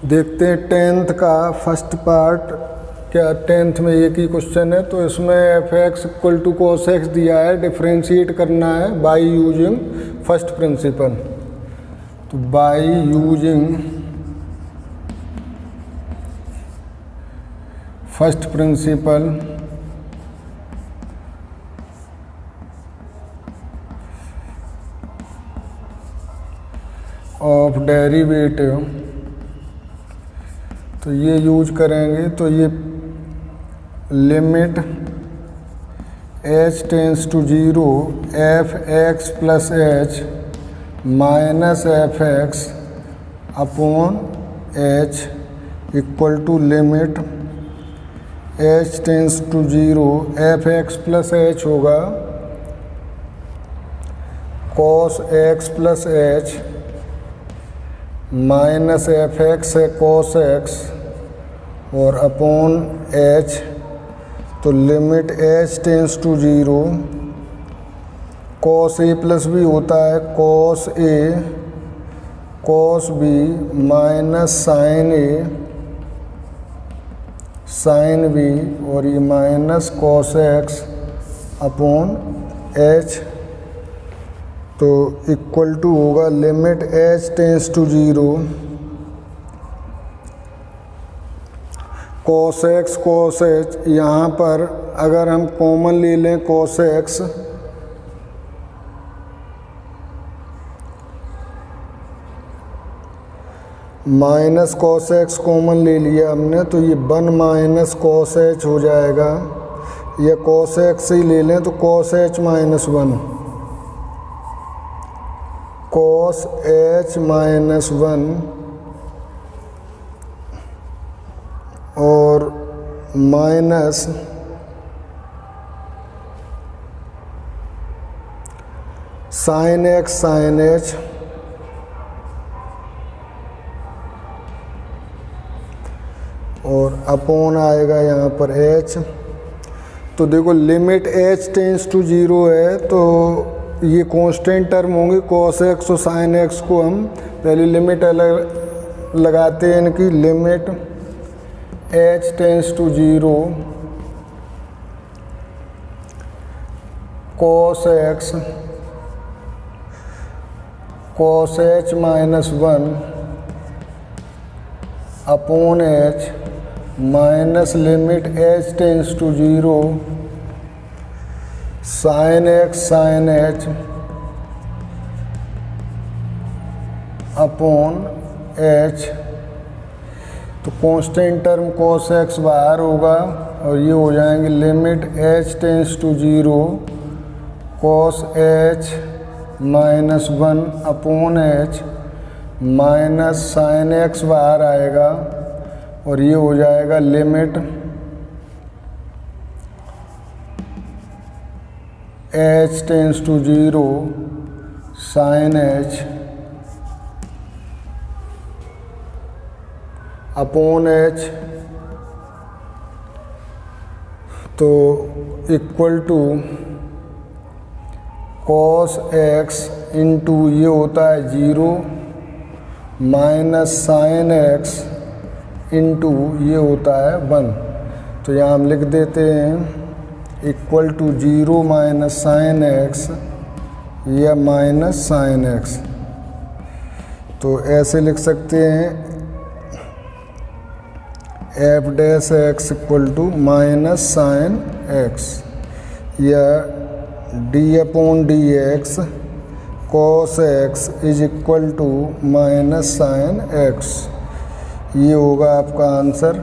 देखते हैं 10th का फर्स्ट पार्ट। क्या 10th में एक ही क्वेश्चन है, तो इसमें f(x) = cos x दिया है, डिफ्रेंशिएट करना है बाई यूजिंग फर्स्ट प्रिंसिपल। तो by using first principle of derivative, तो ये यूज करेंगे। तो ये limit h tends to 0 f(x) + h minus f(x) upon h equal to limit h tends to 0 f(x) + h होगा cos x + h minus f(x) है cos x और upon h। तो limit h tends to 0 cos a + b होता है cos a cos b minus sin a sin b और ये minus cos x upon h। तो equal to होगा limit h tends to 0 cos x cos h। यहाँ पर अगर हम कॉमन ले लें cos x, minus cos x common ले लिया हमने, तो ये 1 माइनस cos h हो जाएगा। या cos x ही ले लें तो cos h - 1 cos h - 1 और minus sin x sin h और अपॉन आएगा यहाँ पर h। तो देखो लिमिट h टेंस टू 0 है, तो ये कांस्टेंट टर्म होंगे cos x और sin x को हम पहले लिमिट अलग लगाते हैं इनकी। Limit h tends to 0 cos x cos h - 1 upon h minus limit h tends to 0 sin x sin h upon h। तो कांस्टेंट टर्म cos x बाहर होगा और ये हो जाएंगे limit h tends to 0 cos h - 1 upon h minus sin x बाहर आएगा और ये हो जाएगा limit h tends to 0 sin h upon h। तो equal to cos x into ये होता है 0 माइनस sin x इंटू ये होता है 1। तो यहाँ हम लिख देते हैं equal to 0 minus sin x या माइनस sin x। तो ऐसे लिख सकते हैं f' equal to minus sin x या d/dx cos x is equal to minus sin x। ये होगा आपका आंसर।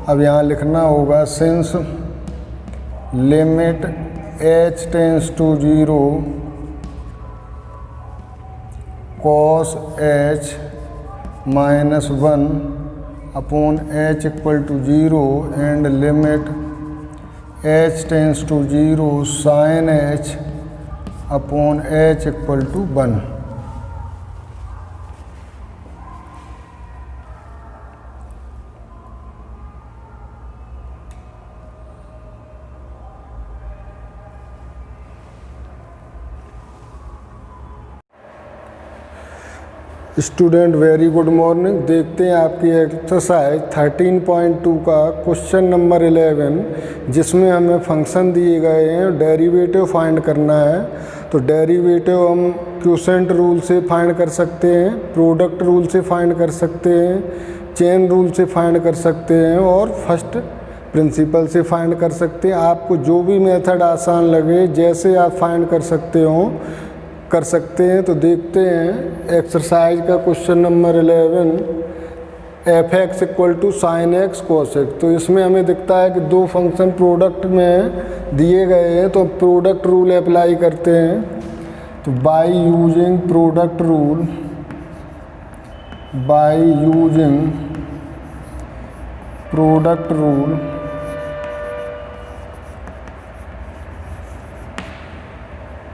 अब यहाँ लिखना होगा since limit h tends to 0 cos h - 1 upon h equal to 0 and limit h tends to 0 sin h upon h equal to 1। Student very good morning. देखते हैं आपकी एक्सरसाइज 13.2 का क्वेश्चन नंबर 11, जिसमें हमें फंक्शन दिए गए हैं, डेरिवेटिव फाइंड करना है। तो डेरिवेटिव हम क्वोशेंट रूल से फाइंड कर सकते हैं, प्रोडक्ट रूल से फाइंड कर सकते हैं, चेन रूल से फाइंड कर सकते हैं और फर्स्ट प्रिंसिपल से फाइंड कर सकते हैं। आपको जो भी मेथड आसान लगे, जैसे आप फाइंड कर सकते हैं। तो देखते हैं एक्सरसाइज का question number 11, f(x) = sin x cos x। तो इसमें हमें दिखता है कि दो फंक्शन प्रोडक्ट में दिए गए हैं, तो प्रोडक्ट रूल अप्लाई करते हैं। तो बाय यूजिंग प्रोडक्ट रूल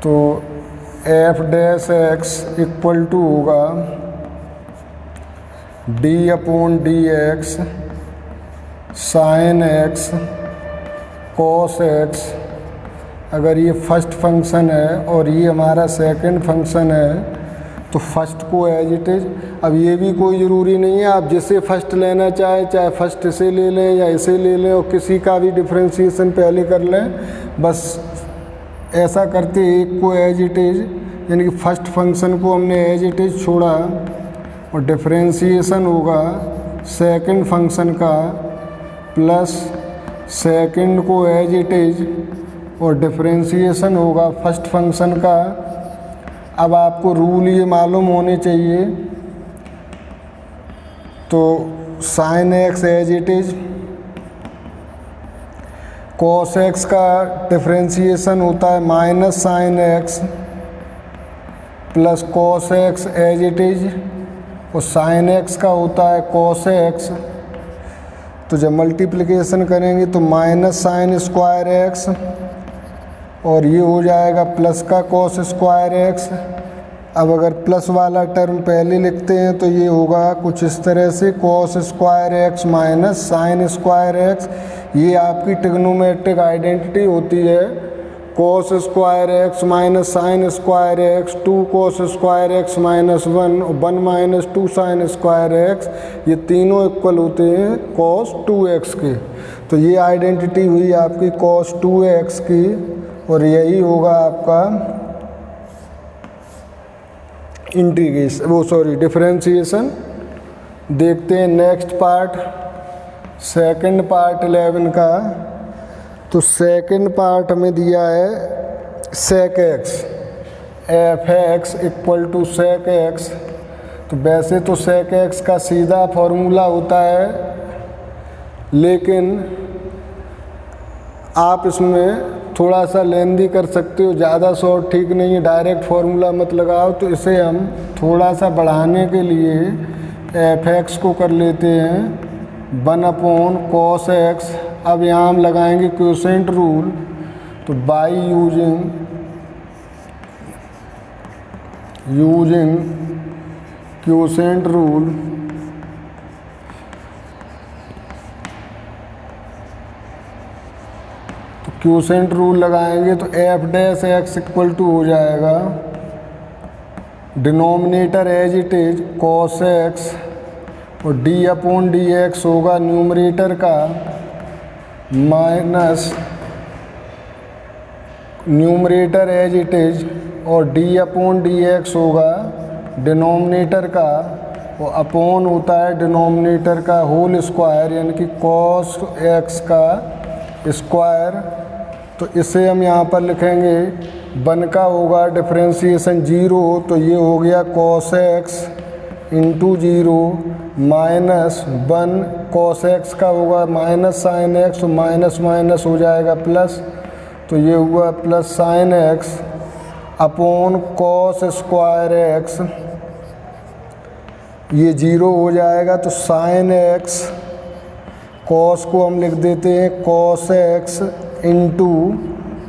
तो f(x) = होगा d/dx sin x cos x। अगर ये फर्स्ट फंक्शन है और ये हमारा सेकंड फंक्शन है, तो फर्स्ट को एज इट इज। अब ये भी कोई ज़रूरी नहीं है, आप जिसे फर्स्ट लेना चाहे फर्स्ट इसे ले लें या इसे ले लें, और किसी का भी डिफ्रेंशिएशन पहले कर लें। बस ऐसा करते एक को एज इट इज, यानी कि फर्स्ट फंक्शन को हमने एज इट इज छोड़ा, और डिफ्रेंशिएशन होगा सेकंड फंक्शन का प्लस सेकंड को एज इट इज, और डिफ्रेंशिएशन होगा फर्स्ट फंक्शन का। अब आपको रूल ये मालूम होने चाहिए। तो sin x as it is, cos x का डिफ्रेंशिएशन होता है minus sin x plus cos x as it is, और sin x का होता है cos x। तो जब मल्टीप्लिकेशन करेंगे तो माइनस sin स्क्वायर x, और ये हो जाएगा प्लस का cos स्क्वायर x। अब अगर प्लस वाला टर्म पहले लिखते हैं तो ये होगा कुछ इस तरह से, cos square x minus sin square x। ये आपकी ट्रिग्नोमेट्रिक आइडेंटिटी होती है। cos square x minus sin square x, 2 cos square x minus 1 और 1 माइनस 2 sin स्क्वायर x, ये तीनों इक्वल होते हैं cos 2x के। तो ये आइडेंटिटी हुई आपकी cos 2x की, और यही होगा आपका डिफरेंशिएशन। देखते हैं नेक्स्ट पार्ट, सेकंड पार्ट 11 का। तो सेकंड पार्ट हमें दिया है sec x, f(x) = sec x। तो वैसे तो sec x का सीधा फॉर्मूला होता है, लेकिन आप इसमें थोड़ा सा लेंदी कर सकते हो, ज़्यादा शॉर्ट ठीक नहीं है, डायरेक्ट फार्मूला मत लगाओ। तो इसे हम थोड़ा सा बढ़ाने के लिए f(x) को कर लेते हैं 1/cos x। अब यहाँ हम लगाएंगे क्वोशेंट रूल। तो by using quotient rule, quotient rule लगाएंगे तो f(x) = हो जाएगा denominator as it is cos x, और d/dx होगा न्यूमरेटर का minus numerator as it is, और d/dx होगा डिनोमिनेटर का, और अपॉन होता है डिनोमिनेटर का होल स्क्वायर, यानी कि cos x का स्क्वायर। तो इसे हम यहाँ पर लिखेंगे 1 का होगा डिफ्रेंशिएशन 0, तो ये हो गया cos x × 0 minus 1 cos x का होगा माइनस sin x, तो माइनस माइनस हो जाएगा प्लस, तो ये हुआ plus sin x upon cos square x। ये 0 हो जाएगा, तो sin x, cos को हम लिख देते हैं cos x ×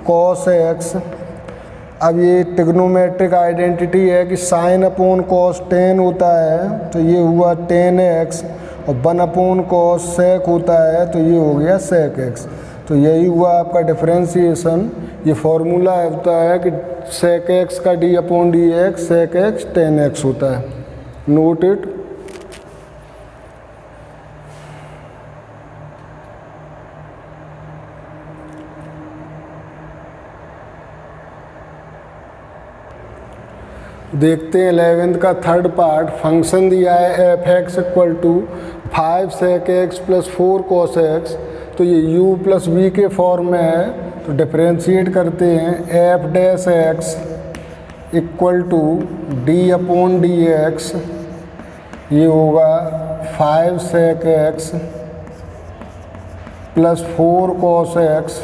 cos x। अब ये ट्रिग्नोमेट्रिक आइडेंटिटी है कि sin/cos tan होता है, तो ये हुआ tan x, और 1/cos sec होता है, तो ये हो गया sec x। तो यही हुआ आपका डिफरेंशिएशन। ये फॉर्मूला होता है कि sec x का d/dx sec x tan x होता है। Note it. देखते हैं 11th का थर्ड पार्ट। फंक्शन दिया है F X equal to 5 sec x plus 4 cos x। तो ये u प्लस v के फॉर्म में है, तो डिफरेंशिएट करते हैं। F dash X equal to D upon D X, ये होगा 5 sec x plus 4 cos x।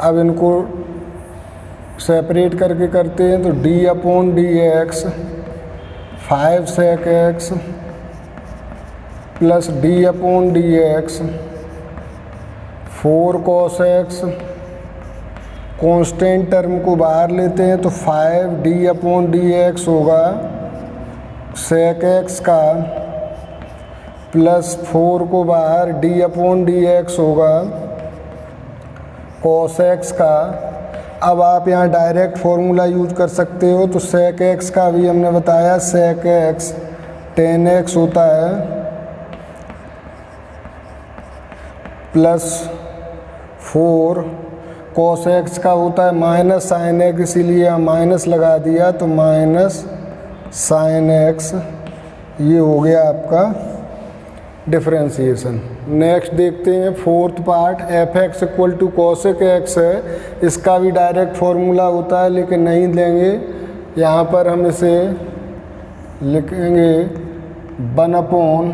अब इनको सेपरेट करके करते हैं, तो d upon D X 5 sec x plus d upon D x 4 cos x। Constant term को बाहर लेते हैं, तो 5d अपॉन डी एक्स होगा sec x का, प्लस 4 को बाहर d अपॉन डी एक्स होगा cos x का। अब आप यहाँ डायरेक्ट फॉर्मूला यूज कर सकते हो, तो sec x का भी हमने बताया sec x tan x होता है, प्लस 4 cos x का होता है माइनस sin x, इसीलिए हम माइनस लगा दिया, तो माइनस sin x। ये हो गया आपका डिफरेंशिएशन। नेक्स्ट देखते हैं fourth part. F X equal to cosec X है, इसका भी डायरेक्ट फॉर्मूला होता है, लेकिन नहीं लेंगे। यहाँ पर हम इसे लिखेंगे 1 अपॉन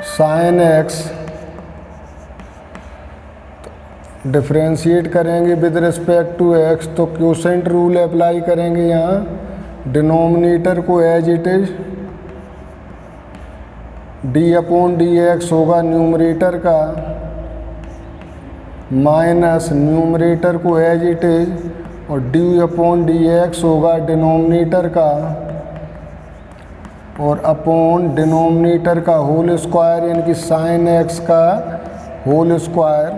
साइन एक्स। डिफरेंशिएट करेंगे विद रिस्पेक्ट टू एक्स, तो क्वोशेंट रूल अप्लाई करेंगे। यहाँ डिनोमिनेटर को as it is d upon D X होगा न्यूमरेटर का, माइनस न्यूमरेटर को एज इट इज, और d अपॉन डी एक्स होगा डिनोमिनेटर का, और अपॉन डिनोमिनेटर का होल स्क्वायर, यानी कि साइन एक्स का होल स्क्वायर।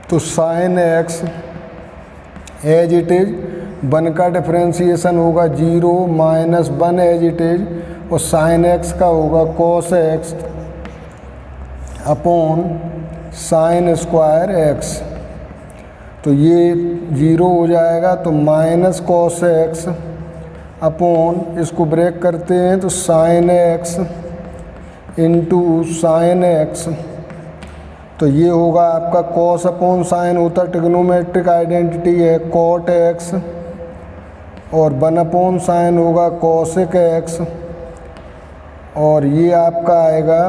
तो sine X as it is, 1 का डिफरेंशिएशन होगा 0 माइनस 1 एज इट इज, और साइन एक्स का होगा cos x upon sine square x. तो ये 0 हो जाएगा, तो माइनस cos एक्स अपॉन, इसको ब्रेक करते हैं, तो sine x into sine x. तो ये होगा आपका cos अपॉन साइन होता, ट्रिग्नोमेट्रिक आइडेंटिटी है cot एक्स, और 1 अपॉन साइन होगा cosec एक्स, और ये आपका आएगा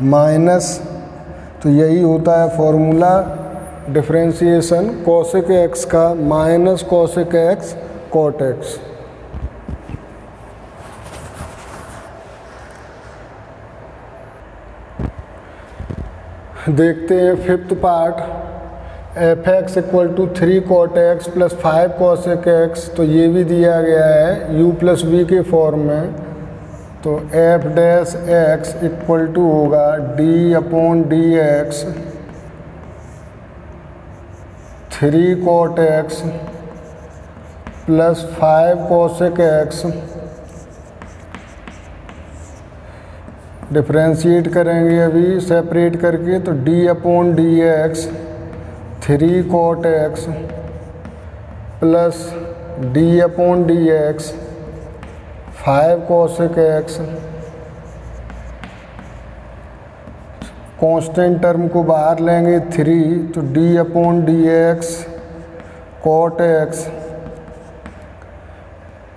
माइनस। तो यही होता है फॉर्मूला डिफरेंशिएशन cosec एक्स का, minus cosec X cot X. देखते हैं fifth part. F X equal to 3 cot x plus 5 cosec x। तो ये भी दिया गया है u प्लस वी के फॉर्म में। तो F dash X equal to होगा d upon D X 3 cot x plus 5 cosec x। Differentiate करेंगे अभी सेपरेट करके, तो d upon D X 3 cot x plus d upon D X 5 cosec x। Constant term को बाहर लेंगे 3, तो d upon D X cot x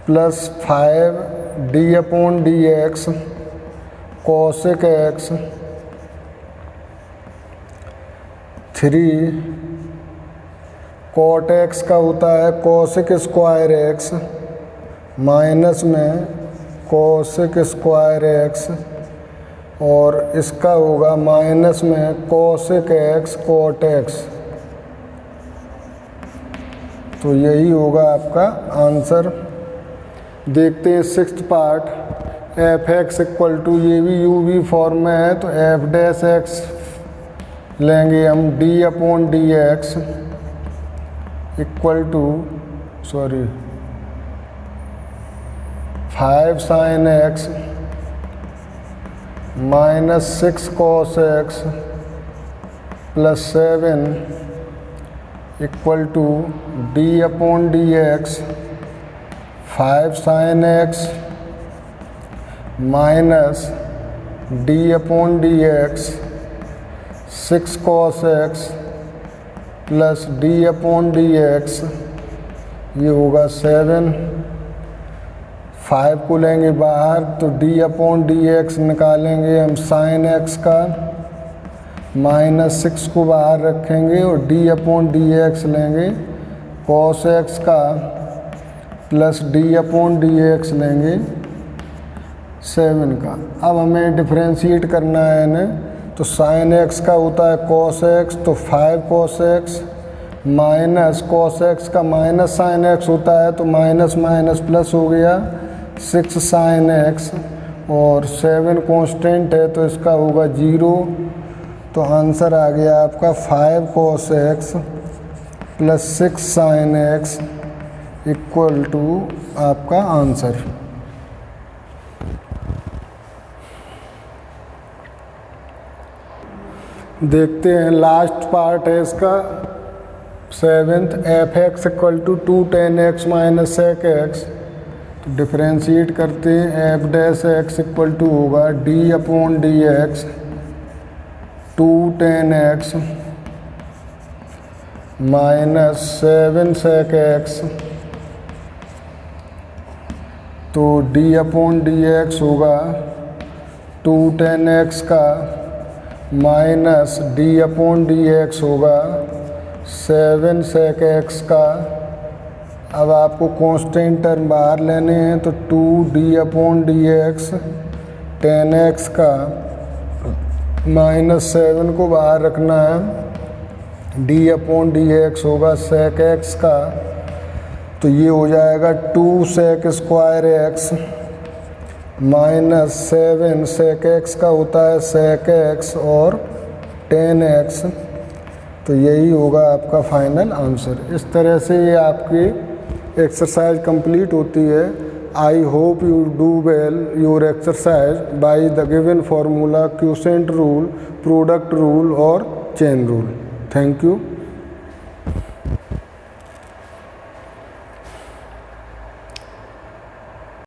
plus 5 d upon D X cosec x 3 cot x का होता है cosec square x, minus में cosec square x, और इसका होगा माइनस में cosec x cot x। तो यही होगा आपका आंसर। देखते हैं sixth part. F X equal to, ये भी यू वी फॉर्म में है, तो एफ डैश एक्स लेंगे हम d upon D X equal to 5 sin x minus 6 cos x plus 7 equal to d/dx 5 sin x minus d/dx 6 cos x plus d/dx, ये होगा 7। 5 को लेंगे बाहर तो d/dx निकालेंगे हम sin x का, माइनस 6 को बाहर रखेंगे और d/dx लेंगे cos x का, प्लस d/dx लेंगे 7 का। अब हमें डिफ्रेंशिएट करना है इन्हें, तो sin x का होता है cos x, तो 5 cos x minus cos x का माइनस sin x होता है, तो माइनस माइनस प्लस हो गया 6 sin x, और 7 कांस्टेंट है तो इसका होगा 0। तो आंसर आ गया आपका 5 cos x plus 6 sin x equal to आपका आंसर। देखते हैं लास्ट पार्ट है इसका 7th, f(x) equal to 2 tan x minus sec x। तो डिफ्रेंशिएट करते हैं, f' इक्वल टू होगा d/dx 2 tan x minus 7 sec x, तो d/dx होगा 2 tan x का माइनस d/dx होगा 7 sec x का। अब आपको कांस्टेंट टर्म बाहर लेने हैं, तो 2 d/dx tan x का माइनस 7 को बाहर रखना है, d/dx होगा sec x का, तो ये हो जाएगा 2 sec square x minus 7 sec x का होता है sec x और tan x, तो यही होगा आपका फाइनल आंसर। इस तरह से ये आपकी एक्सरसाइज कंप्लीट होती है। I hope you do well your exercise by the given formula, quotient rule, product rule और चेन रूल। Thank you.